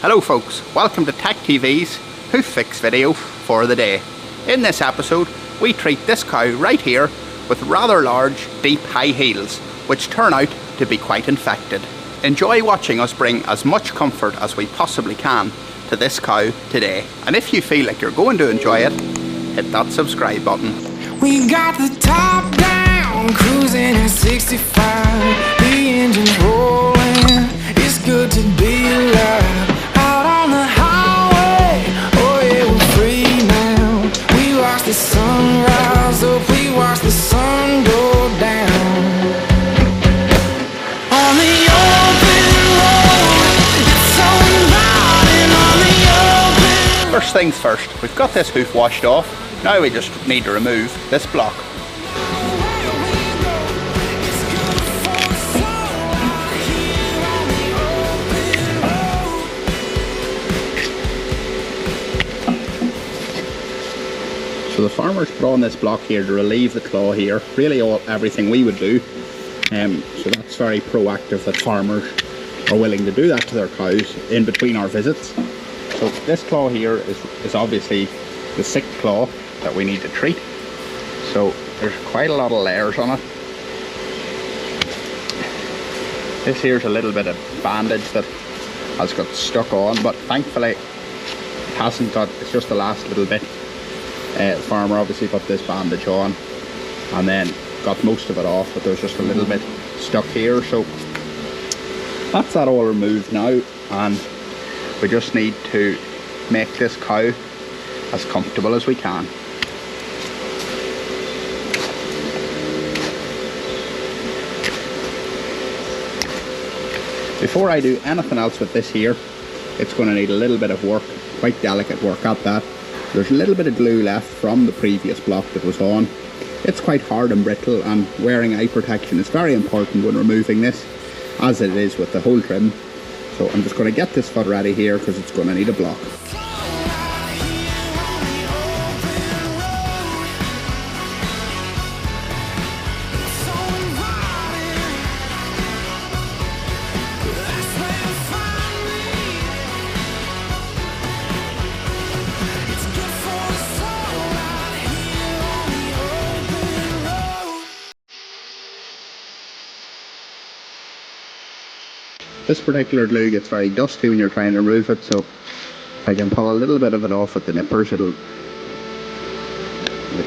Hello folks, welcome to Tech TV's Hoof Fix video for the day. In this episode, we treat this cow right here with rather large, deep high heels, which turn out to be quite infected. Enjoy watching us bring as much comfort as we possibly can to this cow today. And if you feel like you're going to enjoy it, hit that subscribe button. We got the top down, cruising at 65. The engine's rolling, it's good to be alive. Out on the highway, oh yeah, we're free now. We watch the sun rise up, we watch the sun go down. On the open road, it's so inviting. On the open. First things first, we've got this hoof washed off. Now we just need to remove this block. So the farmers put on this block here to relieve the claw here, really everything we would do. So that's very proactive that farmers are willing to do that to their cows in between our visits. So this claw here is obviously the sick claw that we need to treat. So there's quite a lot of layers on it. This here's a little bit of bandage that has got stuck on, but thankfully it hasn't got, it's just the last little bit. The farmer obviously put this bandage on and then got most of it off, but there's just a little bit stuck here. So that's that all removed now, and we just need to make this cow as comfortable as we can. Before I do anything else with this here, it's going to need a little bit of work, quite delicate work at that. There's a little bit of glue left from the previous block that was on. It's quite hard and brittle, and wearing eye protection is very important when removing this, as it is with the whole trim. So I'm just going to get this foot ready here because it's going to need a block. This particular glue gets very dusty when you're trying to remove it, so if I can pull a little bit of it off with the nippers, it'll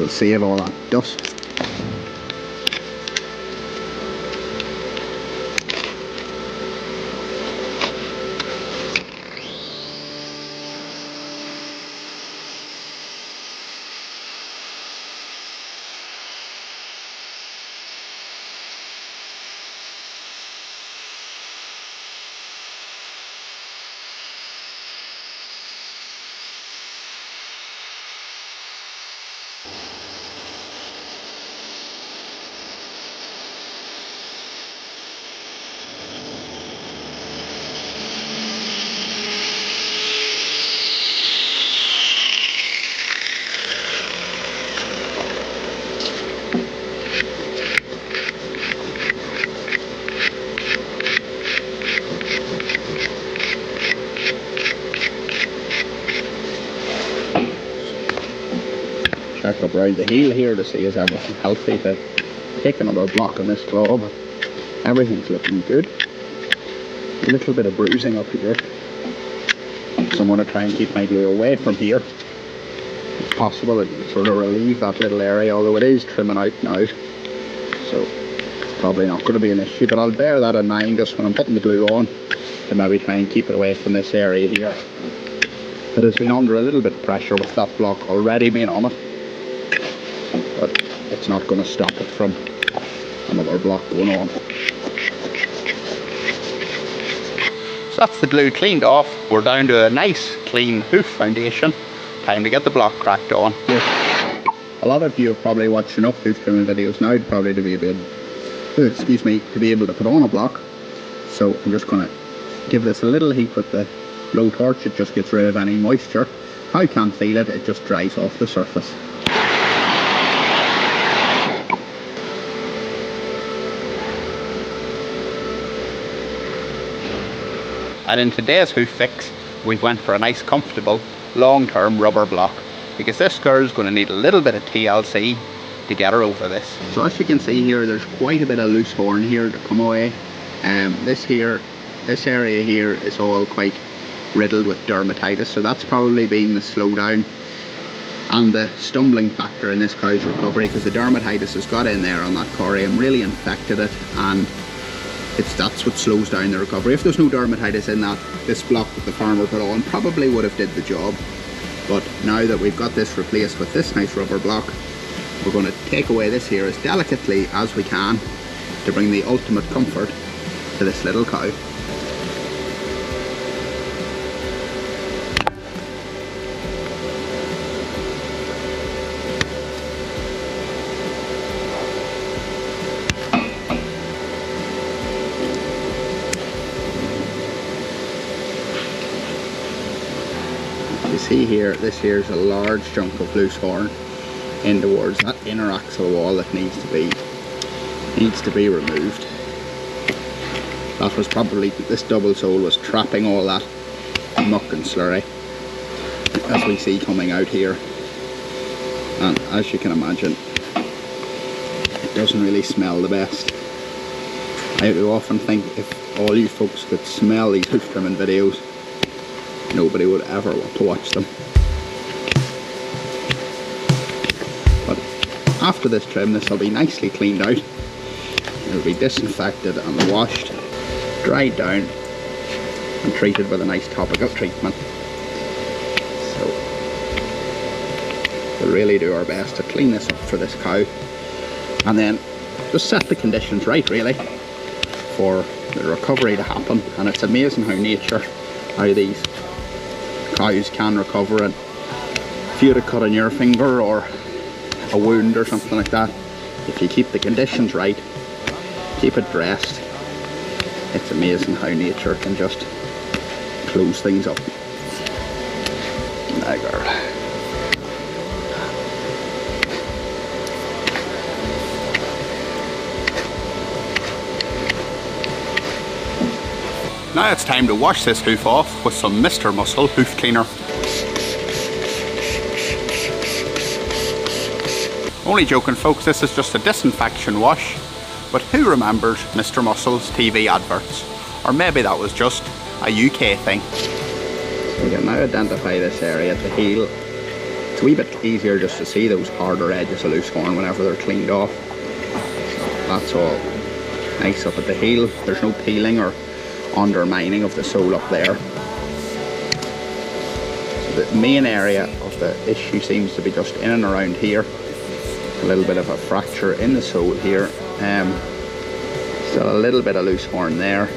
save all that dust. Check up around the heel here to see is everything healthy. To take another block on this claw, but everything's looking good. A little bit of bruising up here, so I'm going to try and keep my glue away from here if possible and sort of relieve that little area, although it is trimming out now, so it's probably not going to be an issue, but I'll bear that in mind just when I'm putting the glue on, to maybe try and keep it away from this area here. It has been under a little bit of pressure with that block already being on it, but it's not going to stop it from another block going on. So that's the glue cleaned off. We're down to a nice clean hoof foundation. Time to get the block cracked on. Yes. A lot of you have probably watched enough hoof trimming videos now to be able to put on a block. So I'm just going to give this a little heat with the blowtorch. It just gets rid of any moisture. I can't feel it, it just dries off the surface. And in today's hoof fix, we've went for a nice comfortable long-term rubber block, because this girl's going to need a little bit of TLC to get her over this. So as you can see here, there's quite a bit of loose horn here to come away. This area here is all quite riddled with dermatitis, so that's probably been the slowdown and the stumbling factor in this cow's recovery, because the dermatitis has got in there on that corium, really infected it, and that's what slows down the recovery. If there's no dermatitis in that, this block that the farmer put on probably would have did the job. But now that we've got this replaced with this nice rubber block, we're going to take away this here as delicately as we can to bring the ultimate comfort to this little cow. You see here, this here is a large chunk of loose horn in towards that inner axle wall that needs to be removed. That was probably, this double sole was trapping all that muck and slurry, as we see coming out here. And as you can imagine, it doesn't really smell the best. I do often think if all you folks could smell these hoof trimming videos, nobody would ever want to watch them. But after this trim, this will be nicely cleaned out. It'll be disinfected and washed, dried down, and treated with a nice topical treatment. So we'll really do our best to clean this up for this cow, and then just set the conditions right, really, for the recovery to happen. And it's amazing how these cows can recover. And if you had a cut on your finger or a wound or something like that, if you keep the conditions right, keep it dressed, it's amazing how nature can just close things up. My girl. Now it's time to wash this hoof off with some Mr. Muscle hoof cleaner. Only joking folks, this is just a disinfection wash, but who remembers Mr. Muscle's TV adverts? Or maybe that was just a UK thing. So we can now identify this area at the heel. It's a wee bit easier just to see those harder edges of loose horn whenever they're cleaned off. So that's all nice up at the heel. There's no peeling or undermining of the sole up there. So the main area of the issue seems to be just in and around here. A little bit of a fracture in the sole here. Still a little bit of loose horn there.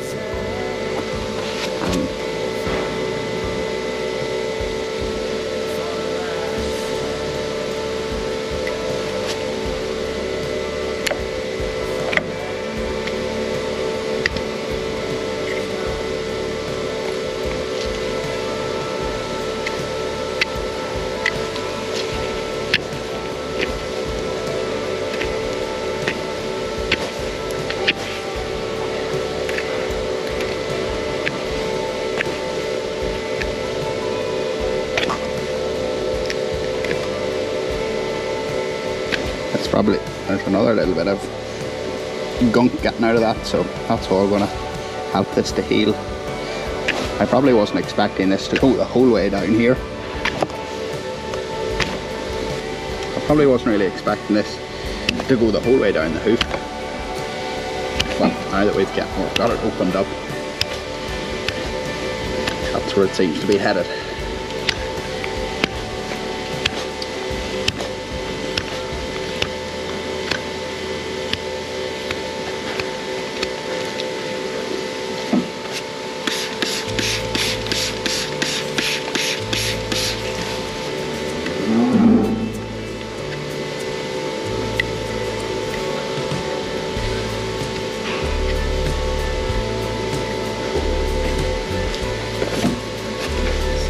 There's another little bit of gunk getting out of that, so that's all going to help this to heal. I probably wasn't expecting this to go the whole way down here. I probably wasn't really expecting this to go the whole way down the hoof. But now that we've got it opened up, that's where it seems to be headed.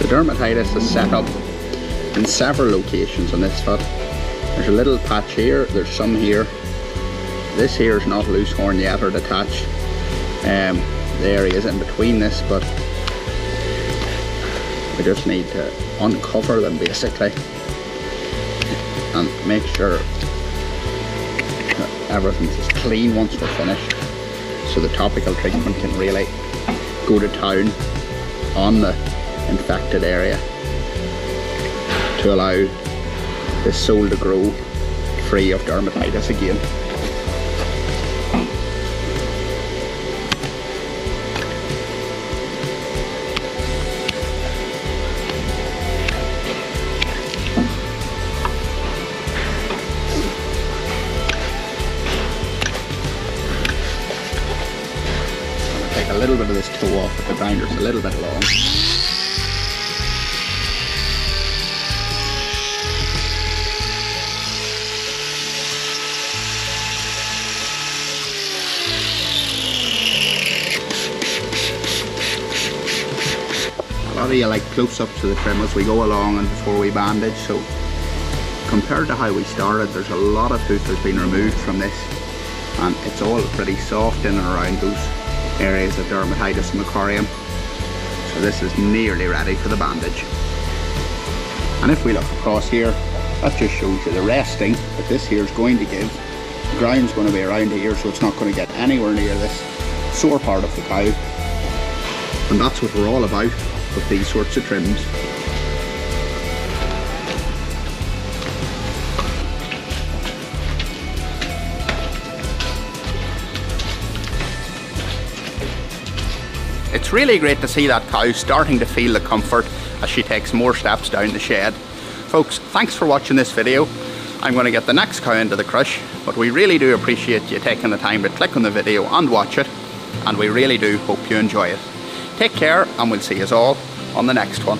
Dermatitis is set up in several locations on this foot. There's a little patch here, there's some here. This here is not loose horn yet or detached. The area is in between this, but We just need to uncover them basically and make sure that everything's as clean once we're finished, so the topical treatment can really go to town on the infected area to allow the sole to grow free of dermatitis again. A little bit of this toe off with the grinder's a little bit long. A lot of you like close-ups of the trim as we go along and before we bandage, so compared to how we started, there's a lot of hoof has been removed from this, and it's all pretty soft in and around those areas of dermatitis and the corium. So this is nearly ready for the bandage. And if we look across here, that just shows you the resting that this here is going to give. The ground's going to be around here, so it's not going to get anywhere near this sore part of the cow. And that's what we're all about with these sorts of trims. It's really great to see that cow starting to feel the comfort as she takes more steps down the shed. Folks, thanks for watching this video. I'm going to get the next cow into the crush, but we really do appreciate you taking the time to click on the video and watch it, and we really do hope you enjoy it. Take care, and we'll see you all on the next one.